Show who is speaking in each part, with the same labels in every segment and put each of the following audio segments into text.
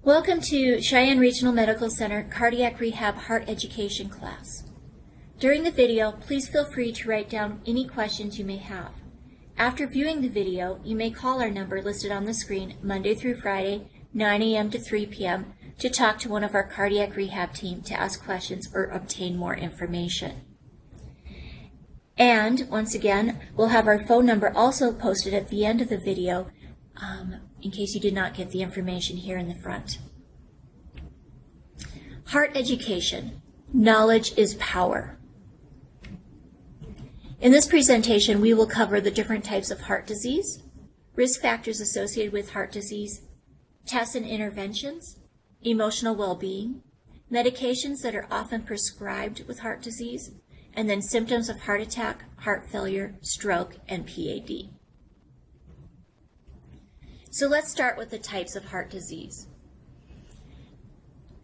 Speaker 1: Welcome to Cheyenne Regional Medical Center Cardiac Rehab Heart Education class. During the video, please feel free to write down any questions you may have. After viewing the video, you may call our number listed on the screen Monday through Friday, 9 a.m. to 3 p.m. to talk to one of our cardiac rehab team to ask questions or obtain more information. And once again, we'll have our phone number also posted at the end of the video in case you did not get the information here in the front. Heart education. Knowledge is power. In this presentation, we will cover the different types of heart disease, risk factors associated with heart disease, tests and interventions, emotional well-being, medications that are often prescribed with heart disease, and then symptoms of heart attack, heart failure, stroke, and PAD. So let's start with the types of heart disease.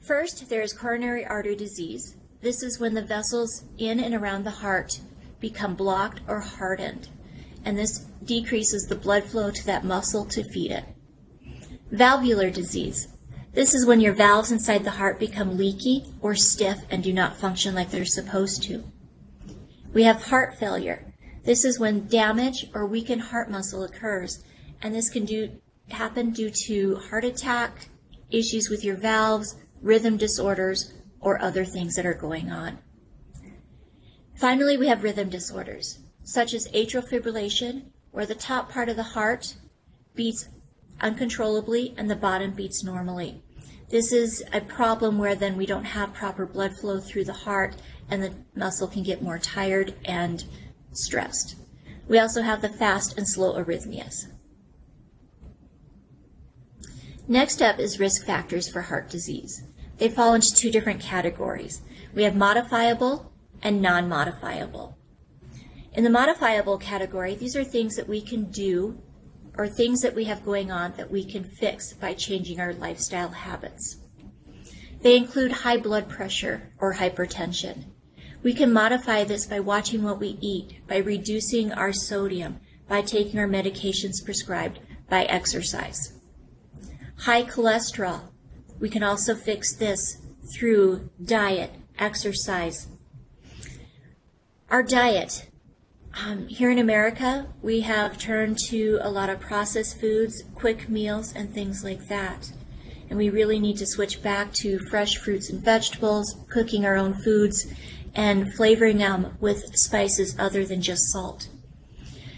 Speaker 1: First, there is coronary artery disease. This is when the vessels in and around the heart become blocked or hardened, and this decreases the blood flow to that muscle to feed it. Valvular disease. This is when your valves inside the heart become leaky or stiff and do not function like they're supposed to. We have heart failure. This is when damage or weakened heart muscle occurs, and this can happen due to heart attack, issues with your valves, rhythm disorders, or other things that are going on. Finally, we have rhythm disorders, such as atrial fibrillation, where the top part of the heart beats uncontrollably and the bottom beats normally. This is a problem where then we don't have proper blood flow through the heart and the muscle can get more tired and stressed. We also have the fast and slow arrhythmias. Next up is risk factors for heart disease. They fall into two different categories. We have modifiable and non-modifiable. In the modifiable category, these are things that we can do or things that we have going on that we can fix by changing our lifestyle habits. They include high blood pressure or hypertension. We can modify this by watching what we eat, by reducing our sodium, by taking our medications prescribed, by exercise. High cholesterol. We can also fix this through diet, exercise. Our diet. Here in America, we have turned to a lot of processed foods, quick meals, and things like that. And we really need to switch back to fresh fruits and vegetables, cooking our own foods, and flavoring them with spices other than just salt.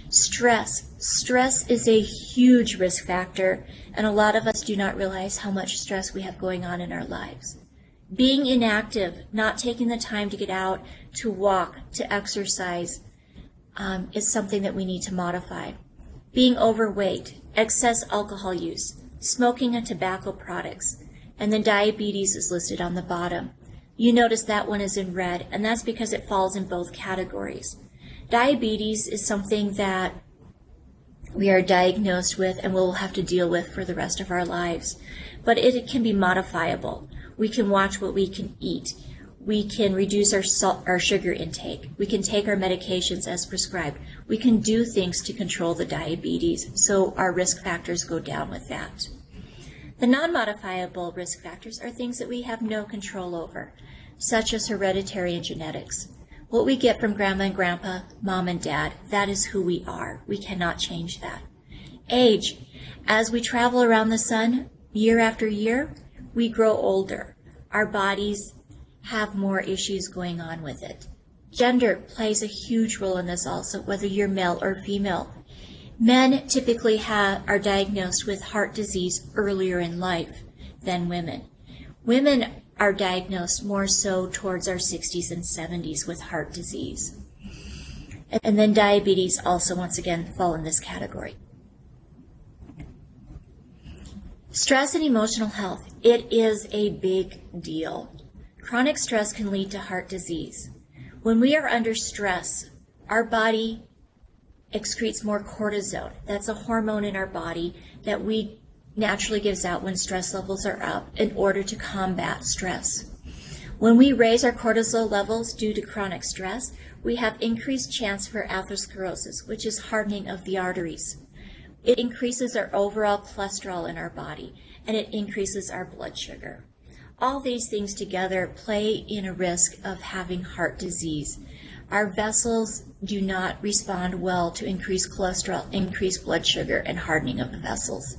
Speaker 1: Stress. Stress is a huge risk factor, and a lot of us do not realize how much stress we have going on in our lives. Being inactive, not taking the time to get out, to walk, to exercise, is something that we need to modify. Being overweight, excess alcohol use, smoking and tobacco products, and then diabetes is listed on the bottom. You notice that one is in red, and that's because it falls in both categories. Diabetes is something that we are diagnosed with and we'll have to deal with for the rest of our lives. But it can be modifiable. We can watch what we can eat. We can reduce our sugar intake. We can take our medications as prescribed. We can do things to control the diabetes so our risk factors go down with that. The non-modifiable risk factors are things that we have no control over, such as hereditary and genetics. What we get from grandma and grandpa, mom and dad, that is who we are. We cannot change that. Age. As we travel around the sun year after year, we grow older. Our bodies have more issues going on with it. Gender plays a huge role in this also, whether you're male or female. Men typically are diagnosed with heart disease earlier in life than women. Women are diagnosed more so towards our 60s and 70s with heart disease. And then diabetes also, once again, fall in this category. Stress and emotional health. It is a big deal. Chronic stress can lead to heart disease. When we are under stress, our body excretes more cortisol. That's a hormone in our body that we naturally gives out when stress levels are up in order to combat stress. When we raise our cortisol levels due to chronic stress, we have increased chance for atherosclerosis, which is hardening of the arteries. It increases our overall cholesterol in our body, and it increases our blood sugar. All these things together play in a risk of having heart disease. Our vessels do not respond well to increased cholesterol, increased blood sugar, and hardening of the vessels.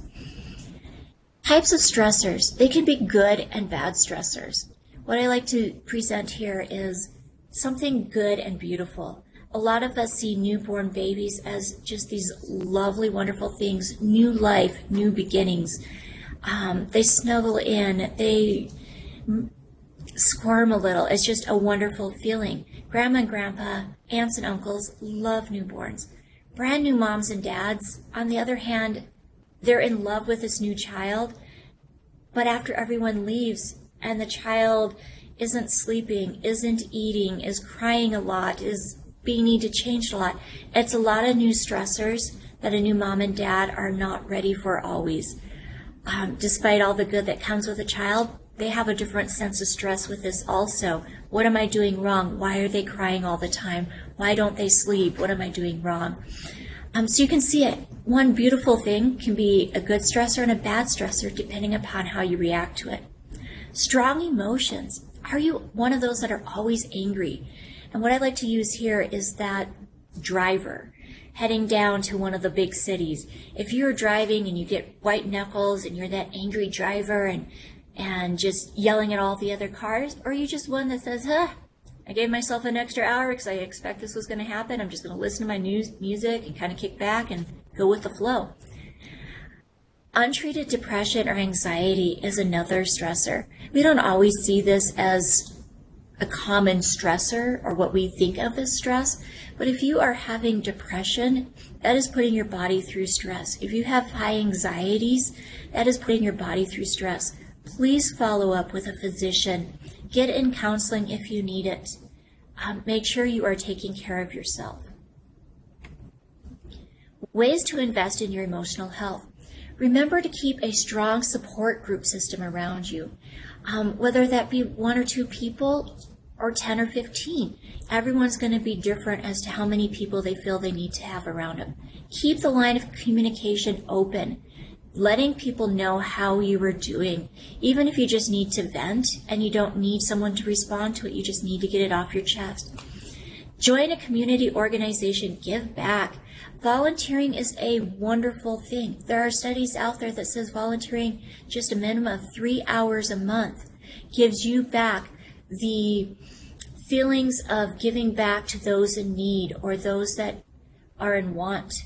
Speaker 1: Types of stressors. They can be good and bad stressors. What I like to present here is something good and beautiful. A lot of us see newborn babies as just these lovely, wonderful things, new life, new beginnings. They snuggle in, they squirm a little. It's just a wonderful feeling. Grandma and grandpa, aunts and uncles love newborns. Brand new moms and dads, on the other hand, they're in love with this new child, but after everyone leaves and the child isn't sleeping, isn't eating, is crying a lot, is being needed changed a lot, it's a lot of new stressors that a new mom and dad are not ready for always. Despite all the good that comes with a child, they have a different sense of stress with this also. What am I doing wrong? Why are they crying all the time? Why don't they sleep? What am I doing wrong? So you can see it. One beautiful thing can be a good stressor and a bad stressor depending upon how you react to it. Strong emotions. Are you one of those that are always angry? And what I like to use here is that driver heading down to one of the big cities. If you're driving and you get white knuckles and you're that angry driver and just yelling at all the other cars, or are you just one that says, I gave myself an extra hour because I expect this was going to happen. I'm just going to listen to my music and kind of kick back and go with the flow. Untreated depression or anxiety is another stressor. We don't always see this as a common stressor or what we think of as stress, but if you are having depression, that is putting your body through stress. If you have high anxieties, that is putting your body through stress. Please follow up with a physician. Get in counseling if you need it. Make sure you are taking care of yourself. Ways to invest in your emotional health. Remember to keep a strong support group system around you, whether that be 1 or 2 people or 10 or 15. Everyone's going to be different as to how many people they feel they need to have around them. Keep the line of communication open, letting people know how you are doing. Even if you just need to vent and you don't need someone to respond to it, you just need to get it off your chest. Join a community organization. Give back. Volunteering is a wonderful thing. There are studies out there that says volunteering just a minimum of 3 hours a month gives you back the feelings of giving back to those in need or those that are in want.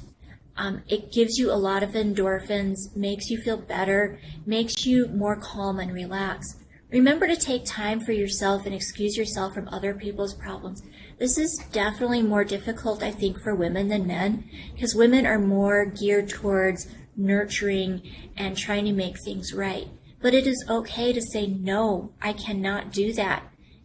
Speaker 1: It gives you a lot of endorphins, makes you feel better, makes you more calm and relaxed. Remember to take time for yourself and excuse yourself from other people's problems. This is definitely more difficult, I think, for women than men, because women are more geared towards nurturing and trying to make things right. But it is okay to say, no, I cannot do that.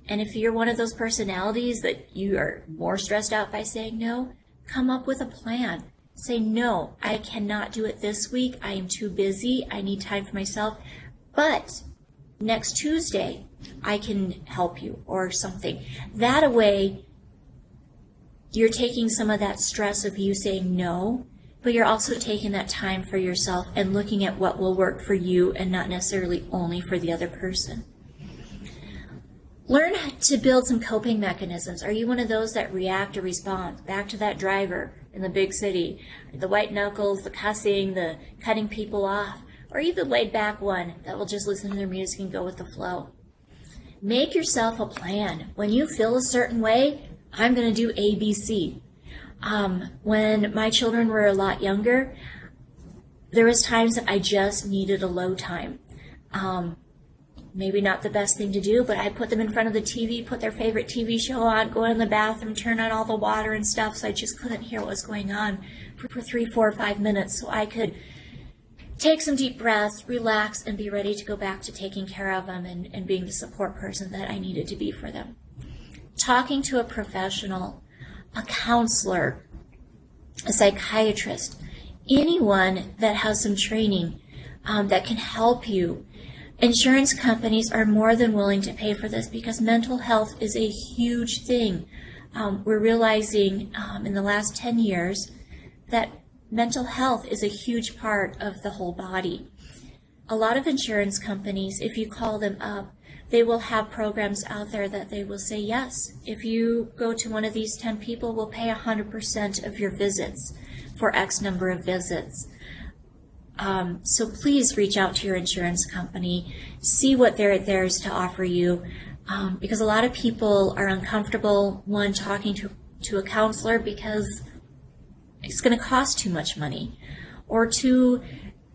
Speaker 1: And if you're one of those personalities that you are more stressed out by saying no, come up with a plan. Say, no, I cannot do it this week. I am too busy. I need time for myself. But next Tuesday, I can help you or something. That way, you're taking some of that stress of you saying no, but you're also taking that time for yourself and looking at what will work for you and not necessarily only for the other person. Learn to build some coping mechanisms. Are you one of those that react or respond? Back to that driver in the big city, the white knuckles, the cussing, the cutting people off, or are you the laid back one that will just listen to their music and go with the flow? Make yourself a plan. When you feel a certain way, I'm going to do A, B, C. When my children were a lot younger, there was times that I just needed a low time. Maybe not the best thing to do, but I put them in front of the TV, put their favorite TV show on, go in the bathroom, turn on all the water and stuff, so I just couldn't hear what was going on for 3, 4, 5 minutes, so I could take some deep breaths, relax, and be ready to go back to taking care of them and being the support person that I needed to be for them. Talking to a professional, a counselor, a psychiatrist, anyone that has some training that can help you. Insurance companies are more than willing to pay for this because mental health is a huge thing. We're realizing in the last 10 years that mental health is a huge part of the whole body. A lot of insurance companies, if you call them up, they will have programs out there that they will say, yes, if you go to one of these 10 people, we'll pay 100% of your visits for X number of visits. So please reach out to your insurance company, see what there's to offer you, because a lot of people are uncomfortable, one, talking to a counselor because it's going to cost too much money, or two,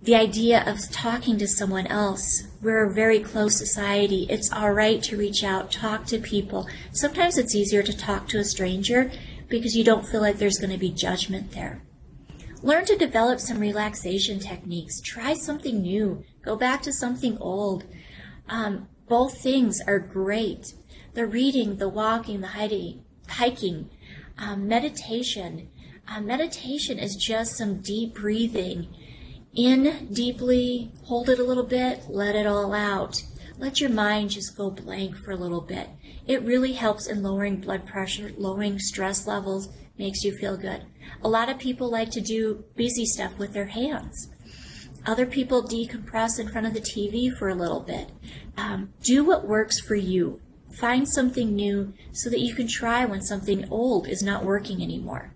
Speaker 1: the idea of talking to someone else. We're a very closed society. It's all right to reach out, talk to people. Sometimes it's easier to talk to a stranger because you don't feel like there's going to be judgment there. Learn to develop some relaxation techniques. Try something new. Go back to something old. Both things are great. The reading, the walking, the hiking, meditation. Meditation is just some deep breathing. In deeply, hold it a little bit, let it all out. Let your mind just go blank for a little bit. It really helps in lowering blood pressure, lowering stress levels, makes you feel good. A lot of people like to do busy stuff with their hands. Other people decompress in front of the TV for a little bit. Do what works for you. Find something new so that you can try when something old is not working anymore.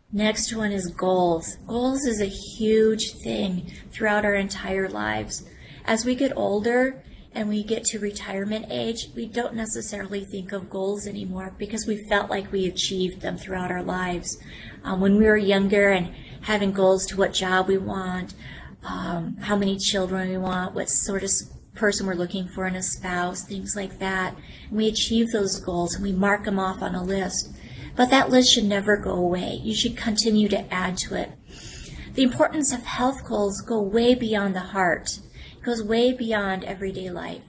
Speaker 1: Next one is goals. Goals is a huge thing throughout our entire lives. As we get older and we get to retirement age, we don't necessarily think of goals anymore because we felt like we achieved them throughout our lives. When we were younger and having goals to what job we want, how many children we want, what sort of person we're looking for in a spouse, things like that. And we achieve those goals and we mark them off on a list. But that list should never go away. You should continue to add to it. The importance of health goals go way beyond the heart. It goes way beyond everyday life.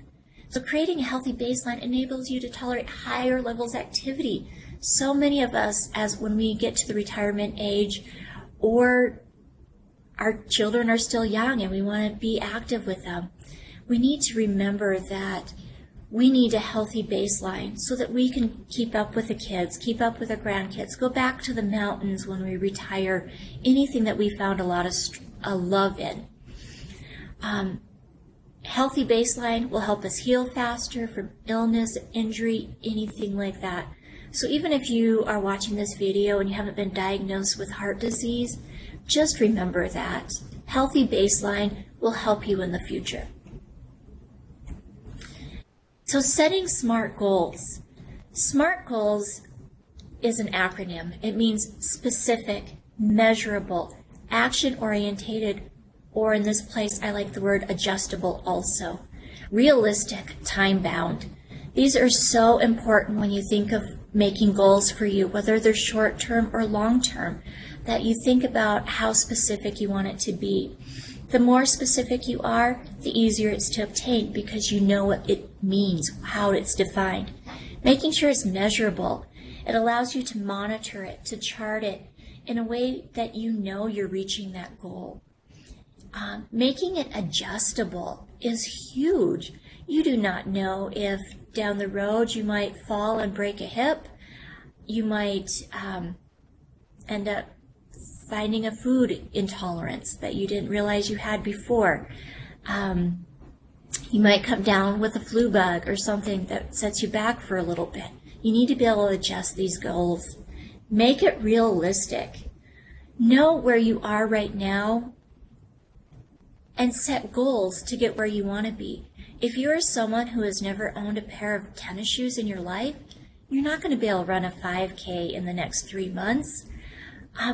Speaker 1: So creating a healthy baseline enables you to tolerate higher levels of activity. So many of us, as when we get to the retirement age, or our children are still young and we want to be active with them, we need to remember that we need a healthy baseline so that we can keep up with the kids, keep up with our grandkids, go back to the mountains when we retire, anything that we found a lot of love in. Healthy baseline will help us heal faster from illness, injury, anything like that. So even if you are watching this video and you haven't been diagnosed with heart disease, just remember that. Healthy baseline will help you in the future. So setting SMART goals. SMART goals is an acronym. It means specific, measurable, action-orientated, or in this place I like the word adjustable also. Realistic, time-bound. These are so important when you think of making goals for you, whether they're short-term or long-term, that you think about how specific you want it to be. The more specific you are, the easier it's to obtain because you know what it means, how it's defined. Making sure it's measurable, it allows you to monitor it, to chart it in a way that you know you're reaching that goal. Making it adjustable is huge. You do not know if down the road you might fall and break a hip. You might end up finding a food intolerance that you didn't realize you had before. You might come down with a flu bug or something that sets you back for a little bit. You need to be able to adjust these goals. Make it realistic. Know where you are right now and set goals to get where you want to be. If you're someone who has never owned a pair of tennis shoes in your life, you're not going to be able to run a 5K in the next 3 months.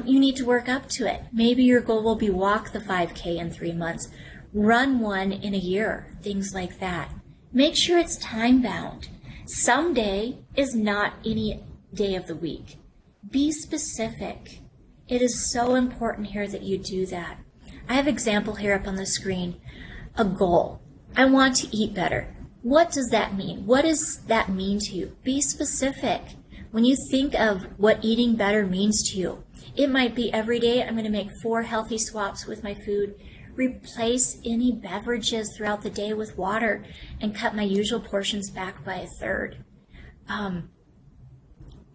Speaker 1: You need to work up to it. Maybe your goal will be walk the 5K in 3 months, run one in a year, things like that. Make sure it's time-bound. Someday is not any day of the week. Be specific. It is so important here that you do that. I have an example here up on the screen. A goal. I want to eat better. What does that mean? What does that mean to you? Be specific. When you think of what eating better means to you, it might be every day I'm going to make 4 healthy swaps with my food, replace any beverages throughout the day with water, and cut my usual portions back by 1/3.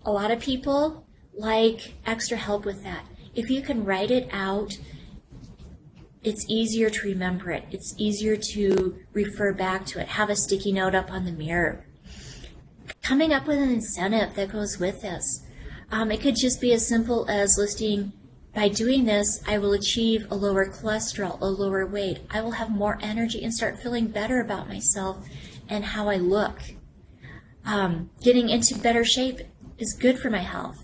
Speaker 1: A lot of people like extra help with that. If you can write it out, it's easier to remember it. It's easier to refer back to it. Have a sticky note up on the mirror. Coming up with an incentive that goes with this. It could just be as simple as listing, by doing this, I will achieve a lower cholesterol, a lower weight. I will have more energy and start feeling better about myself and how I look. Getting into better shape is good for my health.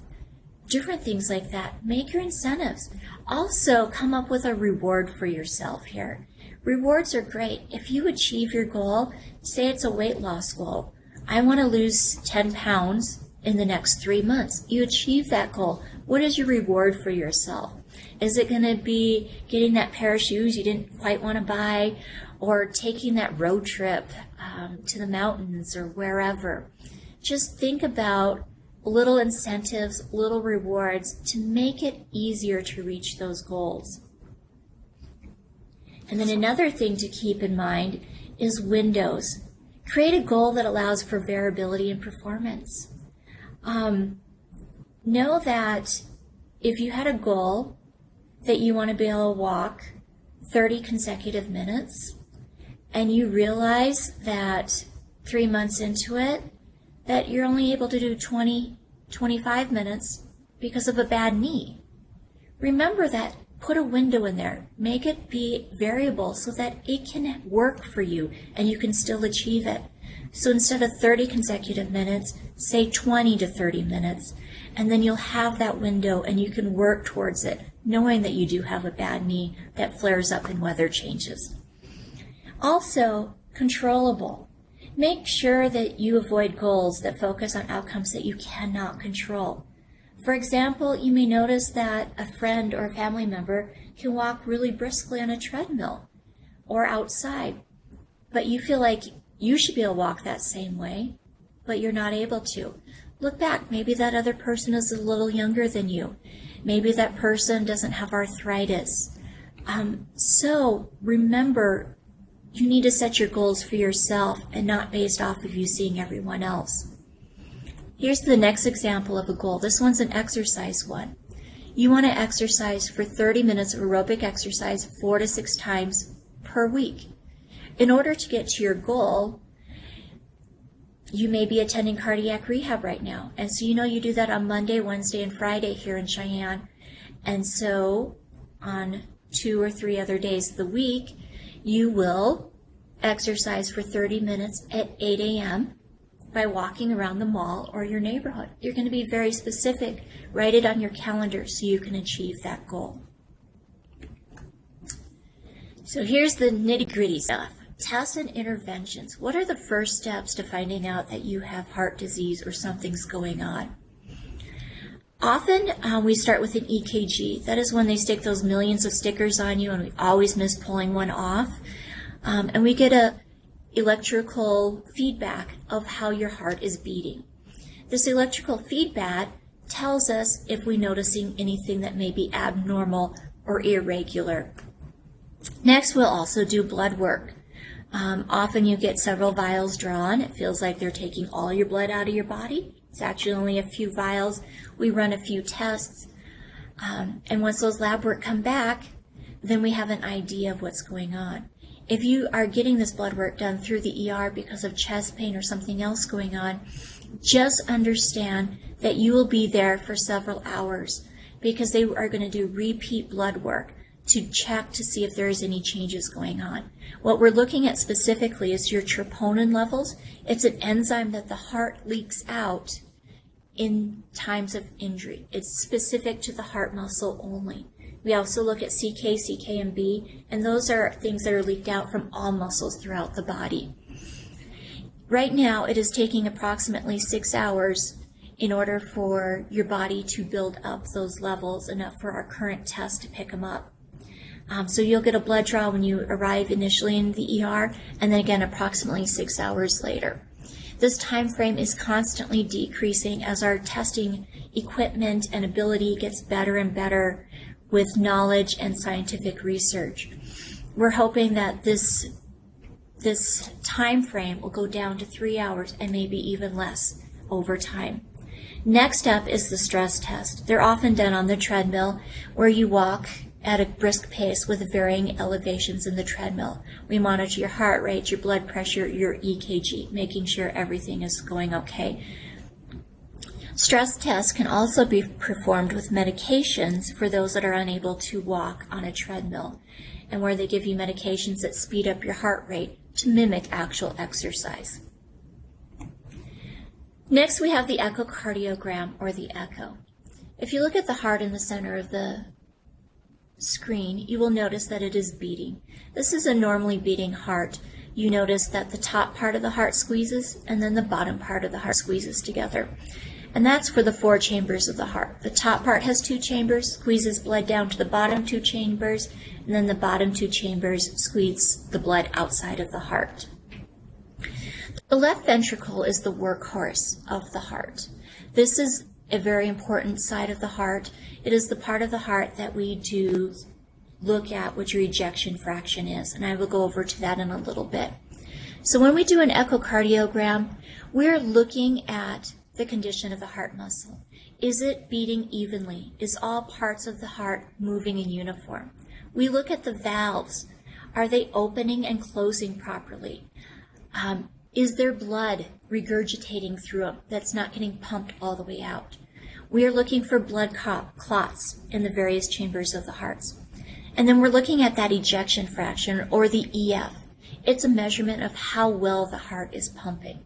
Speaker 1: Different things like that. Make your incentives. Also, come up with a reward for yourself here. Rewards are great. If you achieve your goal, say it's a weight loss goal. I want to lose 10 pounds in the next 3 months. You achieve that goal. What is your reward for yourself? Is it going to be getting that pair of shoes you didn't quite want to buy, or taking that road trip to the mountains or wherever? Just think about little incentives, little rewards to make it easier to reach those goals. And then another thing to keep in mind is windows. Create a goal that allows for variability in performance. Know that if you had a goal that you want to be able to walk 30 consecutive minutes, and you realize that 3 months into it, that you're only able to do 20, 25 minutes because of a bad knee. Remember that. Put a window in there. Make it be variable so that it can work for you and you can still achieve it. So instead of 30 consecutive minutes, say 20 to 30 minutes, and then you'll have that window and you can work towards it, knowing that you do have a bad knee that flares up in weather changes. Also, controllable. Make sure that you avoid goals that focus on outcomes that you cannot control. For example, you may notice that a friend or a family member can walk really briskly on a treadmill or outside, but you feel like you should be able to walk that same way, but you're not able to. Look back. Maybe that other person is a little younger than you. Maybe that person doesn't have arthritis. So remember, you need to set your goals for yourself and not based off of you seeing everyone else. Here's the next example of a goal. This one's an exercise one. You want to exercise for 30 minutes of aerobic exercise 4 to 6 times per week. In order to get to your goal, you may be attending cardiac rehab right now. And so you do that on Monday, Wednesday, and Friday here in Cheyenne. And so on 2 or 3 other days of the week, you will exercise for 30 minutes at 8 a.m. by walking around the mall or your neighborhood. You're going to be very specific. Write it on your calendar so you can achieve that goal. So here's the nitty-gritty stuff. Tests and interventions. What are the first steps to finding out that you have heart disease or something's going on? Often we start with an EKG. That is when they stick those millions of stickers on you, and we always miss pulling one off. And we get a electrical feedback of how your heart is beating. This electrical feedback tells us if we're noticing anything that may be abnormal or irregular. Next, we'll also do blood work. Often you get several vials drawn. It feels like they're taking all your blood out of your body. It's actually only a few vials. We run a few tests. And once those lab work come back, then we have an idea of what's going on. If you are getting this blood work done through the ER because of chest pain or something else going on, just understand that you will be there for several hours because they are going to do repeat blood work to check to see if there is any changes going on. What we're looking at specifically is your troponin levels. It's an enzyme that the heart leaks out in times of injury. It's specific to the heart muscle only. We also look at CK, CKMB, and those are things that are leaked out from all muscles throughout the body. Right now, it is taking approximately 6 hours in order for your body to build up those levels enough for our current test to pick them up. So you'll get a blood draw when you arrive initially in the ER, and then again approximately 6 hours later. This time frame is constantly decreasing as our testing equipment and ability gets better and better with knowledge and scientific research. We're hoping that this time frame will go down to 3 hours and maybe even less over time. Next up is the stress test. They're often done on the treadmill, where you walk at a brisk pace with varying elevations in the treadmill. We monitor your heart rate, your blood pressure, your EKG, making sure everything is going okay. Stress tests can also be performed with medications for those that are unable to walk on a treadmill, and where they give you medications that speed up your heart rate to mimic actual exercise. Next, we have the echocardiogram, or the echo. If you look at the heart in the center of the screen, you will notice that it is beating. This is a normally beating heart. You notice that the top part of the heart squeezes, and then the bottom part of the heart squeezes together. And that's for the 4 chambers of the heart. The top part has 2 chambers, squeezes blood down to the bottom 2 chambers, and then the bottom 2 chambers squeeze the blood outside of the heart. The left ventricle is the workhorse of the heart. This is a very important side of the heart. It is the part of the heart that we do look at what your ejection fraction is, and I will go over to that in a little bit. So when we do an echocardiogram, we're looking at the condition of the heart muscle. Is it beating evenly? Is all parts of the heart moving in uniform? We look at the valves. Are they opening and closing properly? Is there blood regurgitating through them that's not getting pumped all the way out? We are looking for blood clots in the various chambers of the hearts. And then we're looking at that ejection fraction, or the EF. It's a measurement of how well the heart is pumping.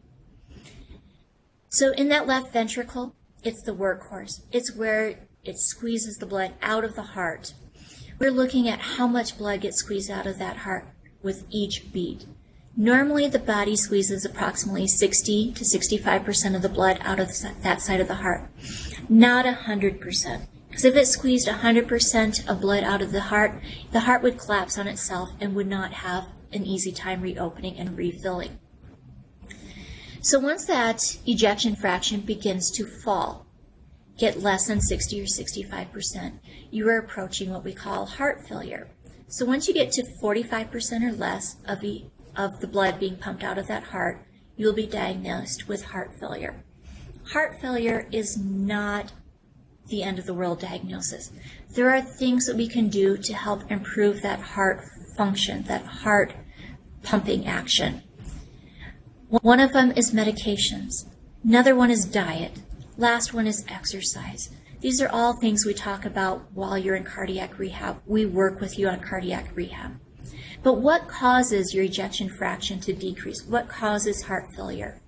Speaker 1: So in that left ventricle, it's the workhorse. It's where it squeezes the blood out of the heart. We're looking at how much blood gets squeezed out of that heart with each beat. Normally, the body squeezes approximately 60 to 65% of the blood out of that side of the heart, not 100%. Because if it squeezed 100% of blood out of the heart would collapse on itself and would not have an easy time reopening and refilling. So once that ejection fraction begins to fall, get less than 60 or 65%, you are approaching what we call heart failure. So once you get to 45% or less of the blood being pumped out of that heart, you'll be diagnosed with heart failure. Heart failure is not the end of the world diagnosis. There are things that we can do to help improve that heart function, that heart pumping action. One of them is medications. Another one is diet. Last one is exercise. These are all things we talk about while you're in cardiac rehab. We work with you on cardiac rehab. But what causes your ejection fraction to decrease? What causes heart failure?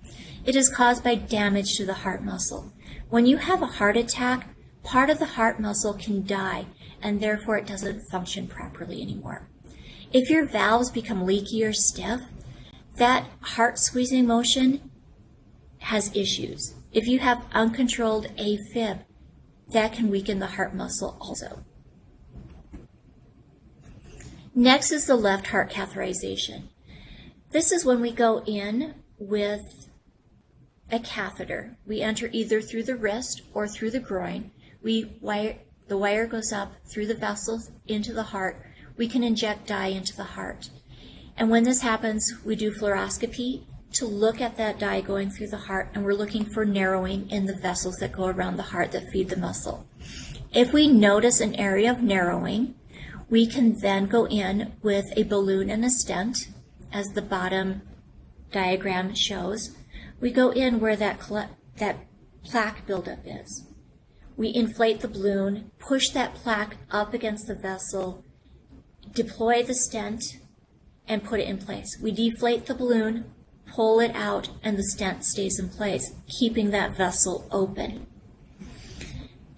Speaker 1: It is caused by damage to the heart muscle. When you have a heart attack, part of the heart muscle can die, and therefore it doesn't function properly anymore. If your valves become leaky or stiff, that heart squeezing motion has issues. If you have uncontrolled AFib, that can weaken the heart muscle also. Next is the left heart catheterization. This is when we go in with a catheter. We enter either through the wrist or through the groin. The wire goes up through the vessels into the heart. We can inject dye into the heart. And when this happens, we do fluoroscopy to look at that dye going through the heart, and we're looking for narrowing in the vessels that go around the heart that feed the muscle. If we notice an area of narrowing, we can then go in with a balloon and a stent, as the bottom diagram shows. We go in where that plaque buildup is. We inflate the balloon, push that plaque up against the vessel, deploy the stent, and put it in place. We deflate the balloon, pull it out, and the stent stays in place, keeping that vessel open.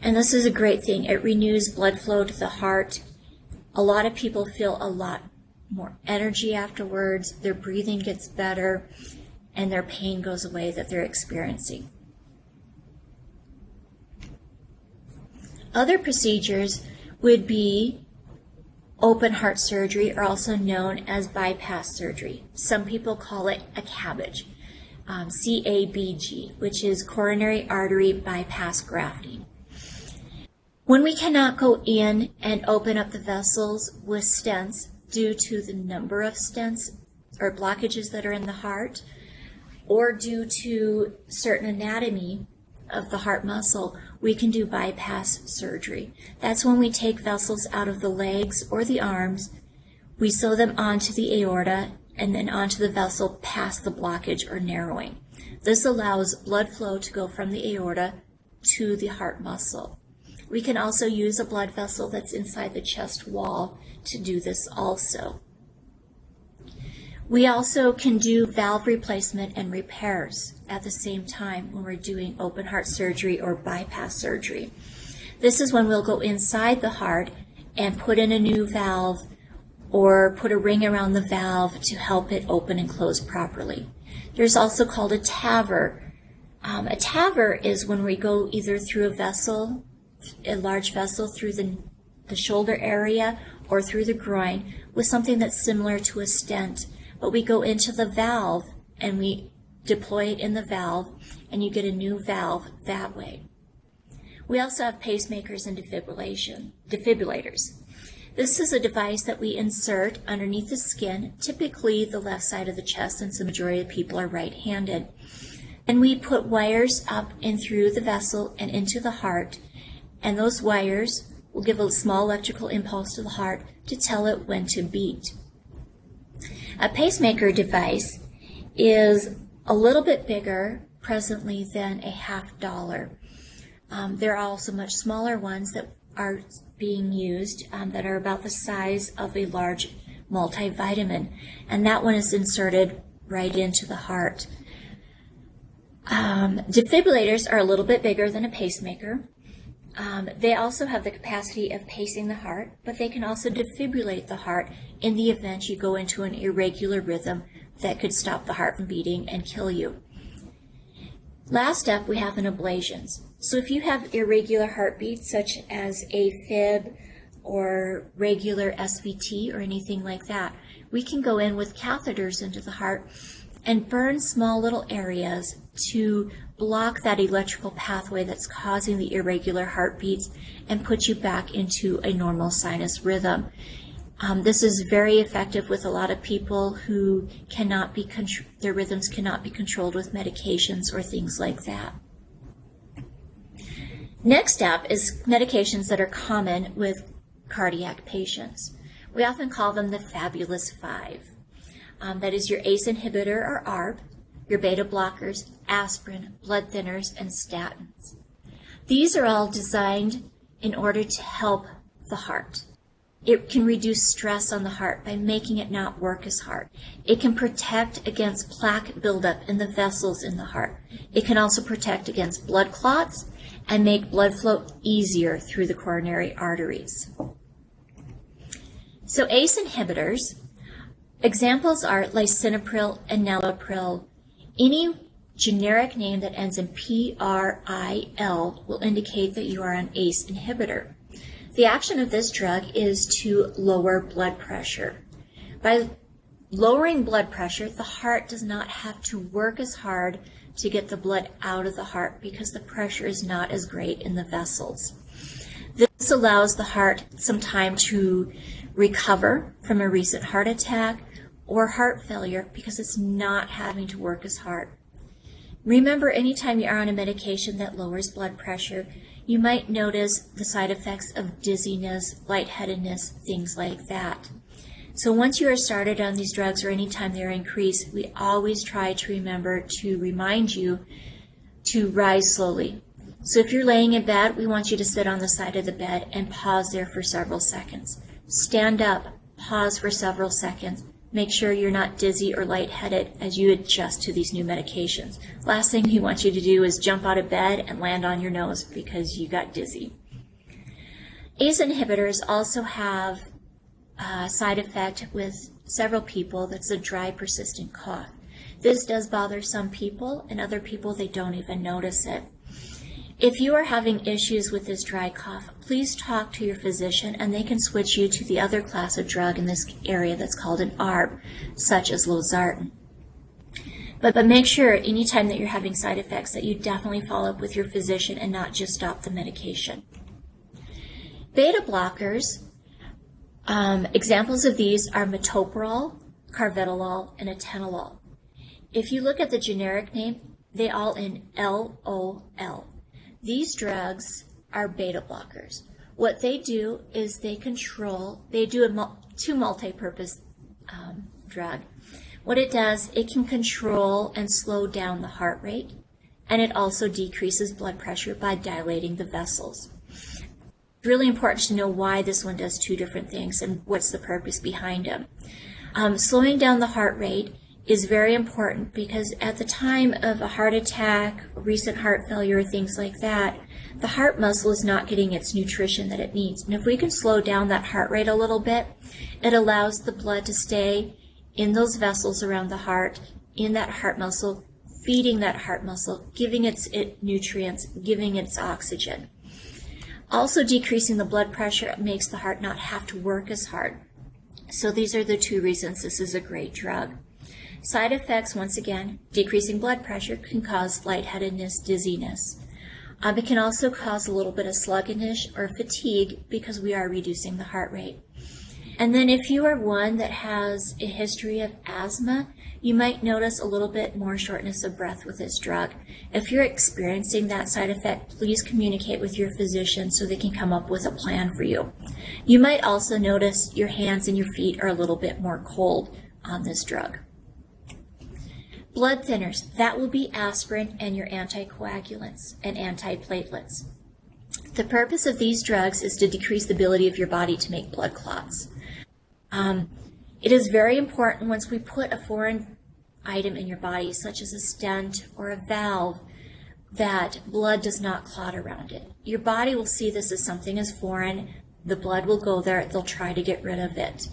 Speaker 1: And this is a great thing. It renews blood flow to the heart. A lot of people feel a lot more energy afterwards. Their breathing gets better, and their pain goes away that they're experiencing. Other procedures would be open heart surgery, or also known as bypass surgery. Some people call it a CABG, CABG, which is coronary artery bypass grafting. When we cannot go in and open up the vessels with stents due to the number of stents or blockages that are in the heart, or due to certain anatomy of the heart muscle, we can do bypass surgery. That's when we take vessels out of the legs or the arms, we sew them onto the aorta, and then onto the vessel past the blockage or narrowing. This allows blood flow to go from the aorta to the heart muscle. We can also use a blood vessel that's inside the chest wall to do this also. We also can do valve replacement and repairs at the same time when we're doing open heart surgery or bypass surgery. This is when we'll go inside the heart and put in a new valve or put a ring around the valve to help it open and close properly. There's also called a TAVR. A TAVR is when we go either through a vessel, a large vessel through the shoulder area or through the groin with something that's similar to a stent. But we go into the valve and we deploy it in the valve, and you get a new valve that way. We also have pacemakers and defibrillators. This is a device that we insert underneath the skin, typically the left side of the chest, since the majority of people are right-handed. And we put wires up and through the vessel and into the heart, and those wires will give a small electrical impulse to the heart to tell it when to beat. A pacemaker device is a little bit bigger presently than a $50. There are also much smaller ones that are being used that are about the size of a large multivitamin, and that one is inserted right into the heart. Defibrillators are a little bit bigger than a pacemaker. They also have the capacity of pacing the heart, but they can also defibrillate the heart in the event you go into an irregular rhythm that could stop the heart from beating and kill you. Last up, we have an ablations. So if you have irregular heartbeats, such as AFib or regular SVT or anything like that, we can go in with catheters into the heart and burn small little areas to block that electrical pathway that's causing the irregular heartbeats and put you back into a normal sinus rhythm. This is very effective with a lot of people who their rhythms cannot be controlled with medications or things like that. Next up is medications that are common with cardiac patients. We often call them the fabulous five. That is your ACE inhibitor or ARB, your beta blockers, aspirin, blood thinners, and statins. These are all designed in order to help the heart. It can reduce stress on the heart by making it not work as hard. It can protect against plaque buildup in the vessels in the heart. It can also protect against blood clots and make blood flow easier through the coronary arteries. So ACE inhibitors, examples are lisinopril and enalapril. Any generic name that ends in PRIL will indicate that you are an ACE inhibitor. The action of this drug is to lower blood pressure. By lowering blood pressure, the heart does not have to work as hard to get the blood out of the heart because the pressure is not as great in the vessels. This allows the heart some time to recover from a recent heart attack or heart failure because it's not having to work as hard. Remember, anytime you are on a medication that lowers blood pressure, you might notice the side effects of dizziness, lightheadedness, things like that. So once you are started on these drugs or anytime they're increased, we always try to remember to remind you to rise slowly. So if you're laying in bed, we want you to sit on the side of the bed and pause there for several seconds. Stand up, pause for several seconds. Make sure you're not dizzy or lightheaded as you adjust to these new medications. Last thing we want you to do is jump out of bed and land on your nose because you got dizzy. ACE inhibitors also have a side effect with several people that's a dry, persistent cough. This does bother some people, and other people, they don't even notice it. If you are having issues with this dry cough, please talk to your physician and they can switch you to the other class of drug in this area that's called an ARB, such as losartan. But make sure anytime that you're having side effects that you definitely follow up with your physician and not just stop the medication. Beta blockers, examples of these are metoprolol, carvedilol, and atenolol. If you look at the generic name, they all end LOL. These drugs are beta blockers. What they do is they do a two multi-purpose drug. What it does, it can control and slow down the heart rate, and it also decreases blood pressure by dilating the vessels. It's really important to know why this one does two different things and what's the purpose behind them. Slowing down the heart rate is very important because at the time of a heart attack, recent heart failure, things like that, the heart muscle is not getting its nutrition that it needs. And if we can slow down that heart rate a little bit, it allows the blood to stay in those vessels around the heart, in that heart muscle, feeding that heart muscle, giving its nutrients, giving its oxygen. Also, decreasing the blood pressure makes the heart not have to work as hard. So these are the two reasons this is a great drug. Side effects, once again, decreasing blood pressure can cause lightheadedness, dizziness. It can also cause a little bit of sluggishness or fatigue because we are reducing the heart rate. And then if you are one that has a history of asthma, you might notice a little bit more shortness of breath with this drug. If you're experiencing that side effect, please communicate with your physician so they can come up with a plan for you. You might also notice your hands and your feet are a little bit more cold on this drug. Blood thinners, that will be aspirin and your anticoagulants and antiplatelets. The purpose of these drugs is to decrease the ability of your body to make blood clots. It is very important once we put a foreign item in your body, such as a stent or a valve, that blood does not clot around it. Your body will see this as something as foreign. The blood will go there. They'll try to get rid of it.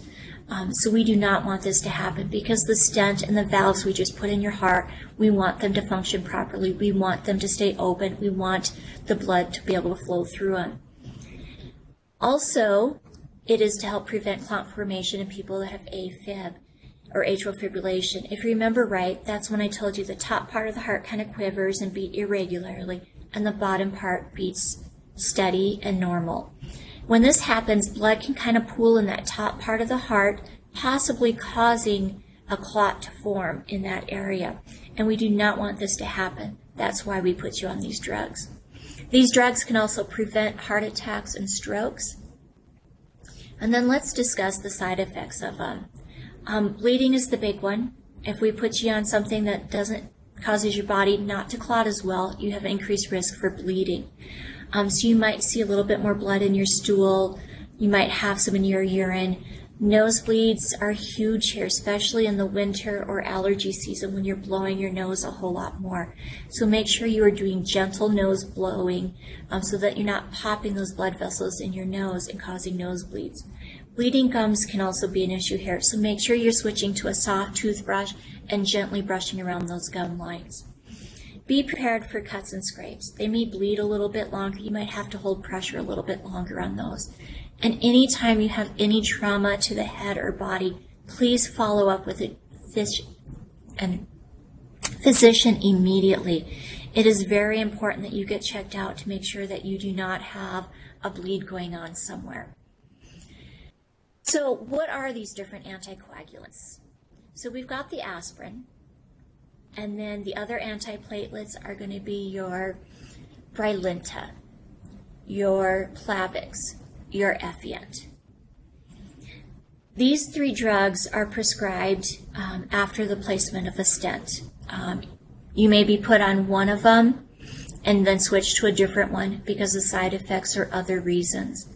Speaker 1: So we do not want this to happen because the stent and the valves we just put in your heart, we want them to function properly. We want them to stay open. We want the blood to be able to flow through them. Also, it is to help prevent clot formation in people that have AFib or atrial fibrillation. If you remember right, that's when I told you the top part of the heart kind of quivers and beats irregularly, and the bottom part beats steady and normal. When this happens, blood can kind of pool in that top part of the heart, possibly causing a clot to form in that area. And we do not want this to happen. That's why we put you on these drugs. These drugs can also prevent heart attacks and strokes. And then let's discuss the side effects of them. Bleeding is the big one. If we put you on something that causes your body not to clot as well, you have increased risk for bleeding. So you might see a little bit more blood in your stool. You might have some in your urine. Nosebleeds are huge here, especially in the winter or allergy season when you're blowing your nose a whole lot more. So make sure you are doing gentle nose blowing so that you're not popping those blood vessels in your nose and causing nosebleeds. Bleeding gums can also be an issue here, so make sure you're switching to a soft toothbrush and gently brushing around those gum lines. Be prepared for cuts and scrapes. They may bleed a little bit longer. You might have to hold pressure a little bit longer on those. And anytime you have any trauma to the head or body, please follow up with a physician immediately. It is very important that you get checked out to make sure that you do not have a bleed going on somewhere. So what are these different anticoagulants? So we've got the aspirin, and then the other antiplatelets are going to be your Brilinta, your Plavix, your Effient. These three drugs are prescribed after the placement of a stent. You may be put on one of them and then switch to a different one because of side effects or other reasons.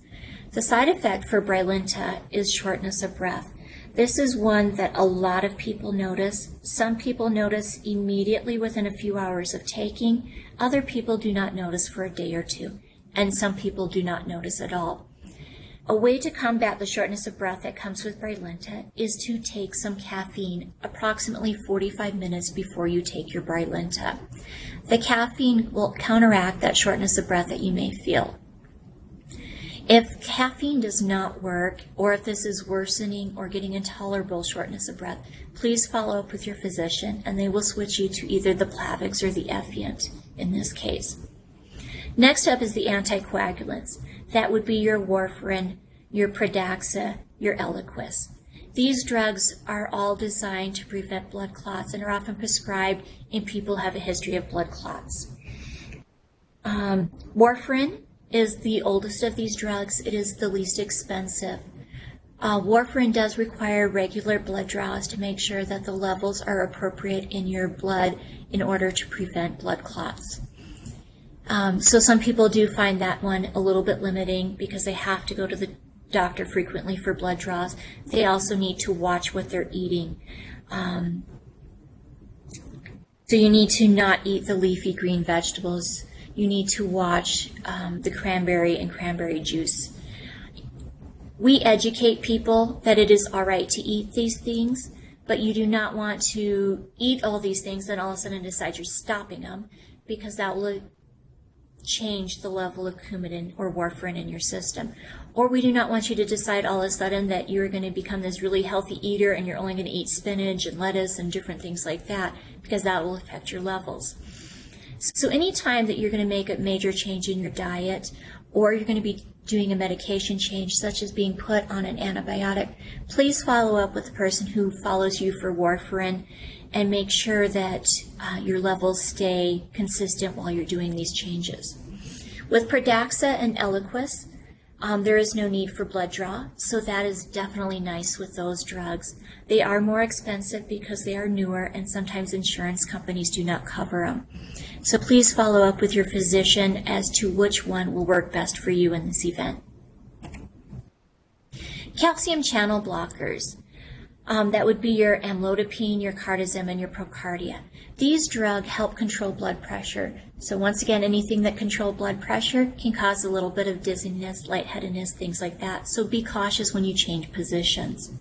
Speaker 1: The side effect for Brilinta is shortness of breath. This is one that a lot of people notice. Some people notice immediately within a few hours of taking. Other people do not notice for a day or two, and some people do not notice at all. A way to combat the shortness of breath that comes with Brilinta is to take some caffeine approximately 45 minutes before you take your Brilinta. The caffeine will counteract that shortness of breath that you may feel. If caffeine does not work, or if this is worsening or getting intolerable shortness of breath, please follow up with your physician and they will switch you to either the Plavix or the Effient in this case. Next up is the anticoagulants. That would be your warfarin, your Pradaxa, your Eliquis. These drugs are all designed to prevent blood clots and are often prescribed in people who have a history of blood clots. Warfarin is the oldest of these drugs. It is the least expensive. Warfarin does require regular blood draws to make sure that the levels are appropriate in your blood in order to prevent blood clots. So some people do find that one a little bit limiting because they have to go to the doctor frequently for blood draws. They also need to watch what they're eating. So you need to not eat the leafy green vegetables. You need to watch the cranberry and cranberry juice. We educate people that it is all right to eat these things, but you do not want to eat all these things and all of a sudden decide you're stopping them, because that will change the level of Coumadin or warfarin in your system. Or we do not want you to decide all of a sudden that you're going to become this really healthy eater and you're only going to eat spinach and lettuce and different things like that, because that will affect your levels. So anytime that you're going to make a major change in your diet, or you're going to be doing a medication change, such as being put on an antibiotic, please follow up with the person who follows you for warfarin and make sure that your levels stay consistent while you're doing these changes. With Pradaxa and Eliquis, there is no need for blood draw, so that is definitely nice with those drugs. They are more expensive because they are newer, and sometimes insurance companies do not cover them. So please follow up with your physician as to which one will work best for you in this event. Calcium channel blockers. That would be your amlodipine, your cardizem, and your procardia. These drugs help control blood pressure. So once again, anything that controls blood pressure can cause a little bit of dizziness, lightheadedness, things like that. So be cautious when you change positions.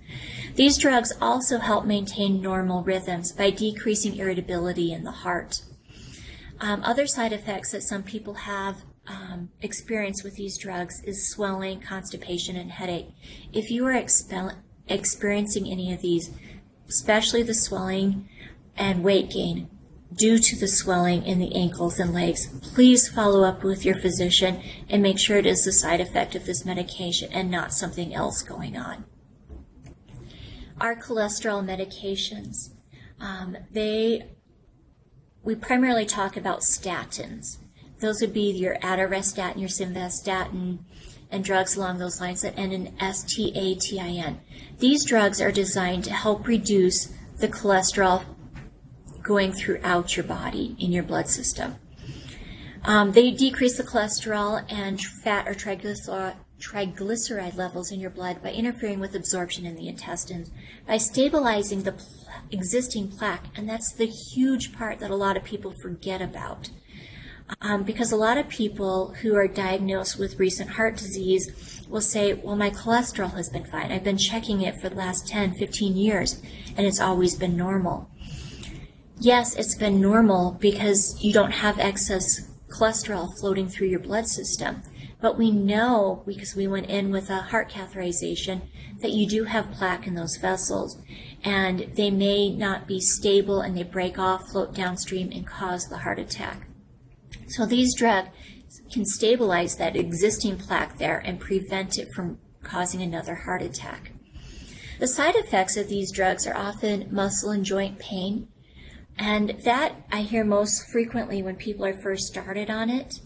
Speaker 1: These drugs also help maintain normal rhythms by decreasing irritability in the heart. Other side effects that some people have experienced with these drugs is swelling, constipation, and headache. If you are experiencing any of these, especially the swelling and weight gain due to the swelling in the ankles and legs, please follow up with your physician and make sure it is the side effect of this medication and not something else going on. Our cholesterol medications, we primarily talk about statins. Those would be your atorvastatin, your simvastatin, and drugs along those lines that end in statin. These drugs are designed to help reduce the cholesterol going throughout your body in your blood system. They decrease the cholesterol and fat or triglyceride levels in your blood by interfering with absorption in the intestines, by stabilizing the existing plaque, and that's the huge part that a lot of people forget about. Because a lot of people who are diagnosed with recent heart disease will say, well, my cholesterol has been fine. I've been checking it for the last 10, 15 years, and it's always been normal. Yes, it's been normal because you don't have excess cholesterol floating through your blood system. But we know, because we went in with a heart catheterization, that you do have plaque in those vessels, and they may not be stable, and they break off, float downstream, and cause the heart attack. So these drugs can stabilize that existing plaque there and prevent it from causing another heart attack. The side effects of these drugs are often muscle and joint pain, and that I hear most frequently when people are first started on it.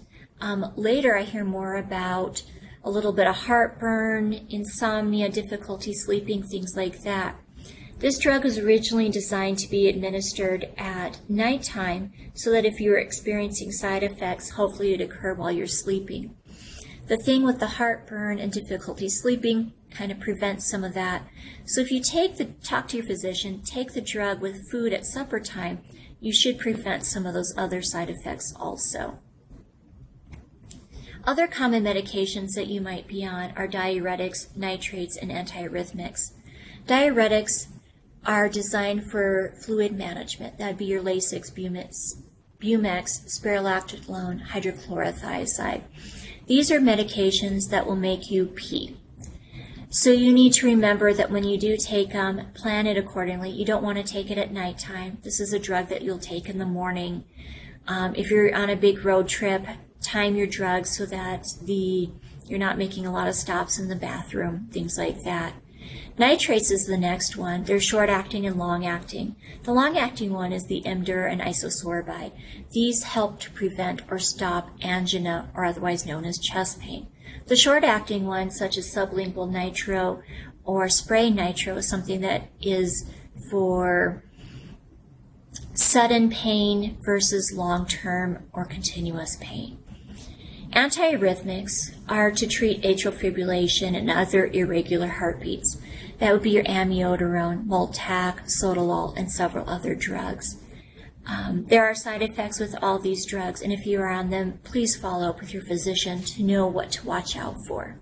Speaker 1: Later I hear more about a little bit of heartburn, insomnia, difficulty sleeping, things like that. This drug was originally designed to be administered at nighttime so that if you were experiencing side effects, hopefully it would occur while you're sleeping. The thing with the heartburn and difficulty sleeping kind of prevents some of that. So if you talk to your physician, take the drug with food at supper time, you should prevent some of those other side effects also. Other common medications that you might be on are diuretics, nitrates, and antiarrhythmics. Diuretics are designed for fluid management. That would be your Lasix, Bumex, spironolactone, hydrochlorothiazide. These are medications that will make you pee. So you need to remember that when you do take them, plan it accordingly. You don't want to take it at nighttime. This is a drug that you'll take in the morning. If you're on a big road trip, time your drugs so that you're not making a lot of stops in the bathroom, things like that. Nitrates is the next one. They're short-acting and long-acting. The long-acting one is the Imdur and isosorbide. These help to prevent or stop angina, or otherwise known as chest pain. The short-acting ones, such as sublingual nitro or spray nitro, is something that is for sudden pain versus long-term or continuous pain. Antiarrhythmics are to treat atrial fibrillation and other irregular heartbeats. That would be your amiodarone, Multac, Sotalol, and several other drugs. There are side effects with all these drugs, and if you are on them, please follow up with your physician to know what to watch out for.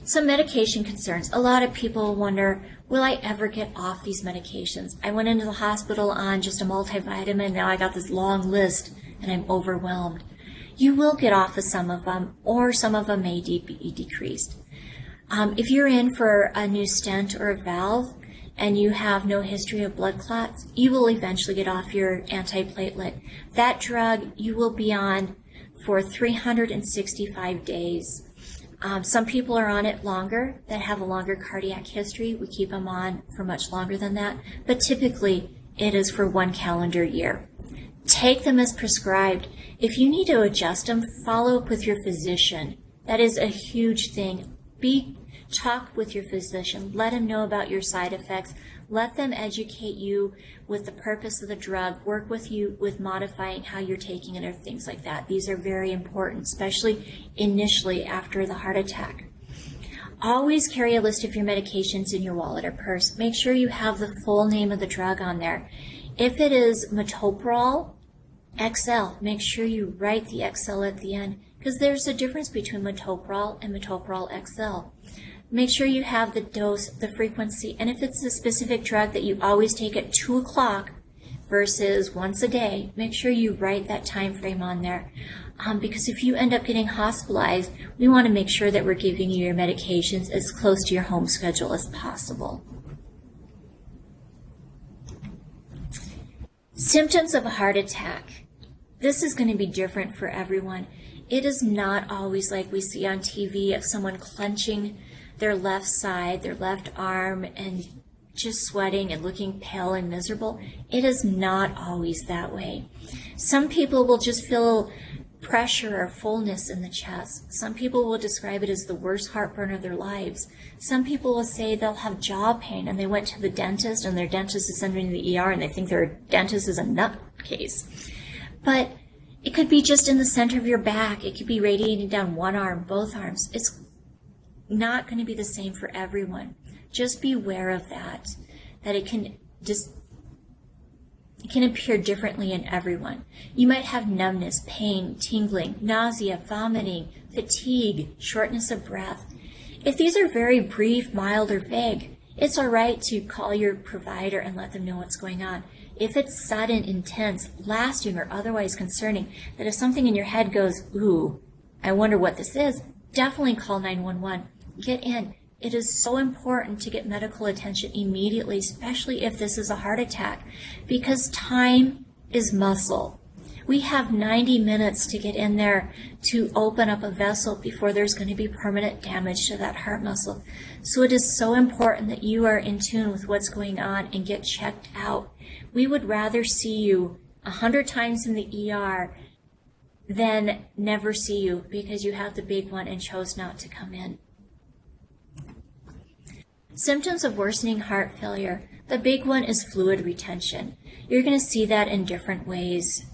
Speaker 1: Some medication concerns. A lot of people wonder, will I ever get off these medications? I went into the hospital on just a multivitamin, now I got this long list, and I'm overwhelmed. You will get off of some of them, or some of them may be decreased. If you're in for a new stent or a valve, and you have no history of blood clots, you will eventually get off your antiplatelet. That drug you will be on for 365 days. Some people are on it longer, that have a longer cardiac history. We keep them on for much longer than that, but typically it is for 1 calendar year. Take them as prescribed. If you need to adjust them, follow up with your physician. That is a huge thing. Talk with your physician. Let them know about your side effects. Let them educate you with the purpose of the drug. Work with you with modifying how you're taking it or things like that. These are very important, especially initially after the heart attack. Always carry a list of your medications in your wallet or purse. Make sure you have the full name of the drug on there. If it is metoprolol XL, make sure you write the XL at the end, because there's a difference between metoprolol and metoprolol XL. Make sure you have the dose, the frequency, and if it's a specific drug that you always take at 2 o'clock versus once a day, make sure you write that time frame on there. Because if you end up getting hospitalized, we want to make sure that we're giving you your medications as close to your home schedule as possible. Symptoms of a heart attack. This is going to be different for everyone. It is not always like we see on TV of someone clenching their left side, their left arm, and just sweating and looking pale and miserable. It is not always that way. Some people will just feel pressure or fullness in the chest. Some people will describe it as the worst heartburn of their lives. Some people will say they'll have jaw pain and they went to the dentist and their dentist is sending them to the ER and they think their dentist is a nutcase. But it could be just in the center of your back. It could be radiating down one arm, both arms. It's not going to be the same for everyone. Just be aware of that it can appear differently in everyone. You might have numbness, pain, tingling, nausea, vomiting, fatigue, shortness of breath. If these are very brief, mild, or vague, it's all right to call your provider and let them know what's going on. If it's sudden, intense, lasting, or otherwise concerning, that if something in your head goes, ooh, I wonder what this is, definitely call 911. Get in. It is so important to get medical attention immediately, especially if this is a heart attack, because time is muscle. We have 90 minutes to get in there to open up a vessel before there's going to be permanent damage to that heart muscle. So it is so important that you are in tune with what's going on and get checked out. We would rather see you 100 times in the ER than never see you because you have the big one and chose not to come in. Symptoms of worsening heart failure. The big one is fluid retention. You're going to see that in different ways,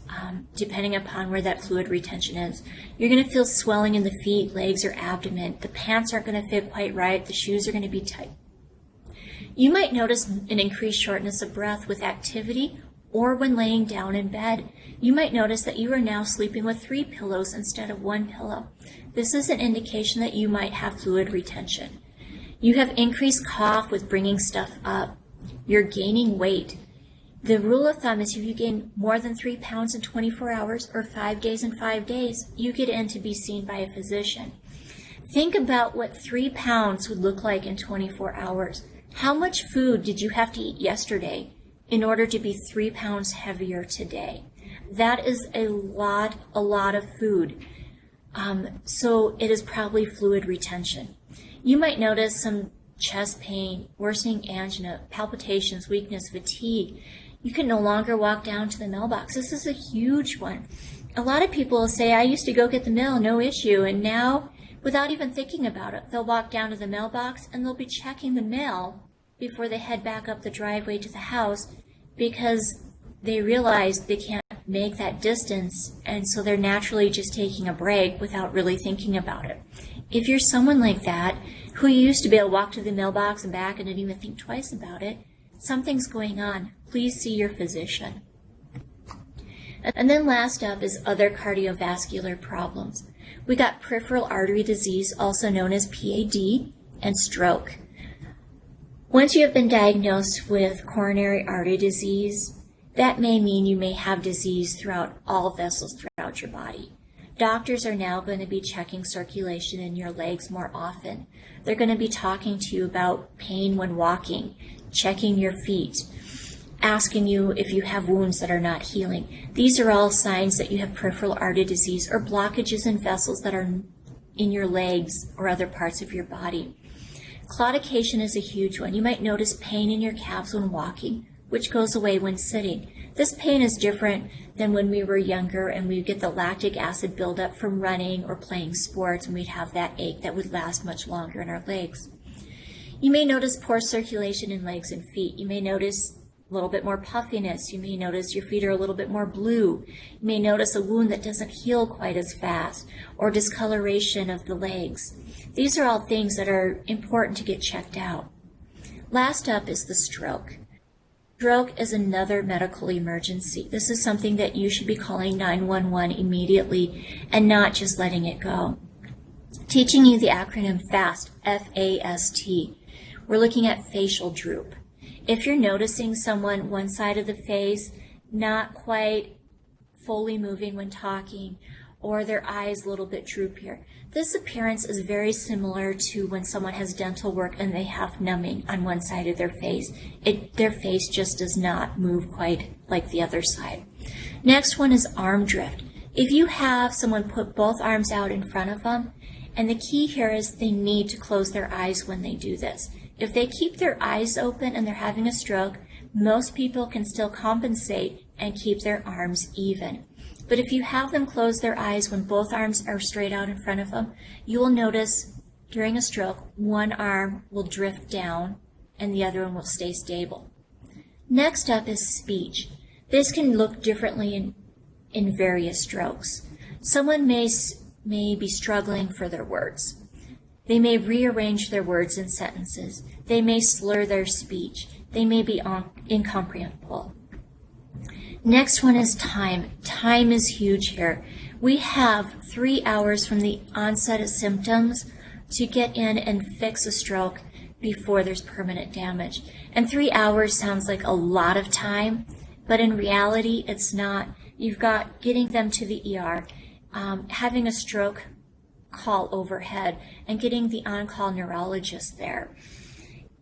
Speaker 1: depending upon where that fluid retention is. You're going to feel swelling in the feet, legs, or abdomen. The pants aren't going to fit quite right. The shoes are going to be tight. You might notice an increased shortness of breath with activity or when laying down in bed. You might notice that you are now sleeping with 3 pillows instead of 1 pillow. This is an indication that you might have fluid retention. You have increased cough with bringing stuff up. You're gaining weight. The rule of thumb is if you gain more than 3 pounds in 24 hours or 5 days in 5 days, you get in to be seen by a physician. Think about what 3 pounds would look like in 24 hours. How much food did you have to eat yesterday in order to be 3 pounds heavier today? That is a lot of food. So it is probably fluid retention. You might notice some chest pain, worsening angina, palpitations, weakness, fatigue. You can no longer walk down to the mailbox. This is a huge one. A lot of people will say, I used to go get the mail, no issue, and now, without even thinking about it, they'll walk down to the mailbox and they'll be checking the mail before they head back up the driveway to the house because they realize they can't make that distance, and so they're naturally just taking a break without really thinking about it. If you're someone like that, who used to be able to walk to the mailbox and back and didn't even think twice about it, something's going on. Please see your physician. And then last up is other cardiovascular problems. We got peripheral artery disease, also known as PAD, and stroke. Once you have been diagnosed with coronary artery disease, that may mean you may have disease throughout all vessels throughout your body. Doctors are now going to be checking circulation in your legs more often. They're going to be talking to you about pain when walking, checking your feet, asking you if you have wounds that are not healing. These are all signs that you have peripheral artery disease or blockages in vessels that are in your legs or other parts of your body. Claudication is a huge one. You might notice pain in your calves when walking, which goes away when sitting. This pain is different than when we were younger and we would get the lactic acid buildup from running or playing sports, and we'd have that ache that would last much longer in our legs. You may notice poor circulation in legs and feet. You may notice a little bit more puffiness. You may notice your feet are a little bit more blue. You may notice a wound that doesn't heal quite as fast, or discoloration of the legs. These are all things that are important to get checked out. Last up is the stroke. Stroke is another medical emergency. This is something that you should be calling 911 immediately and not just letting it go. Teaching you the acronym FAST, F-A-S-T. We're looking at facial droop. If you're noticing someone one side of the face not quite fully moving when talking, or their eyes a little bit droopier, this appearance is very similar to when someone has dental work and they have numbing on one side of their face. Their face just does not move quite like the other side. Next one is arm drift. If you have someone put both arms out in front of them, and the key here is they need to close their eyes when they do this. If they keep their eyes open and they're having a stroke, most people can still compensate and keep their arms even. But if you have them close their eyes when both arms are straight out in front of them, you will notice during a stroke, one arm will drift down and the other one will stay stable. Next up is speech. This can look differently in various strokes. Someone may be struggling for their words. They may rearrange their words in sentences. They may slur their speech. They may be incomprehensible. Next one is time. Time is huge here. We have 3 hours from the onset of symptoms to get in and fix a stroke before there's permanent damage. And 3 hours sounds like a lot of time, but in reality, it's not. You've got getting them to the ER, having a stroke call overhead, and getting the on-call neurologist there.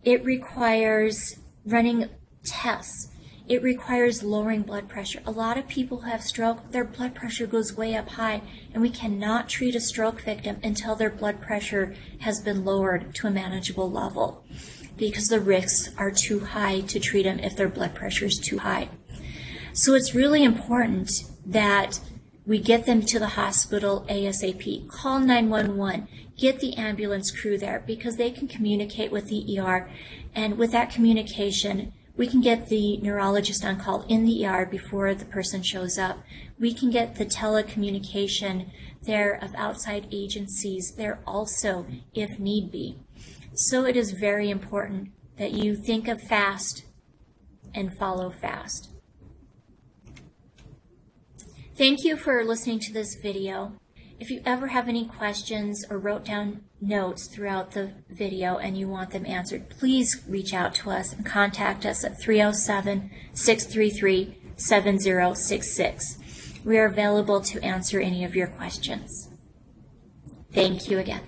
Speaker 1: It requires running tests. It requires lowering blood pressure. A lot of people who have stroke, their blood pressure goes way up high, and we cannot treat a stroke victim until their blood pressure has been lowered to a manageable level, because the risks are too high to treat them if their blood pressure is too high. So it's really important that we get them to the hospital ASAP. Call 911. Get the ambulance crew there, because they can communicate with the ER, and with that communication, we can get the neurologist on call in the ER before the person shows up. We can get the telecommunication there of outside agencies there also, if need be. So it is very important that you think of FAST and follow FAST. Thank you for listening to this video. If you ever have any questions or wrote down notes throughout the video and you want them answered, please reach out to us and contact us at 307-633-7066. We are available to answer any of your questions. Thank you again.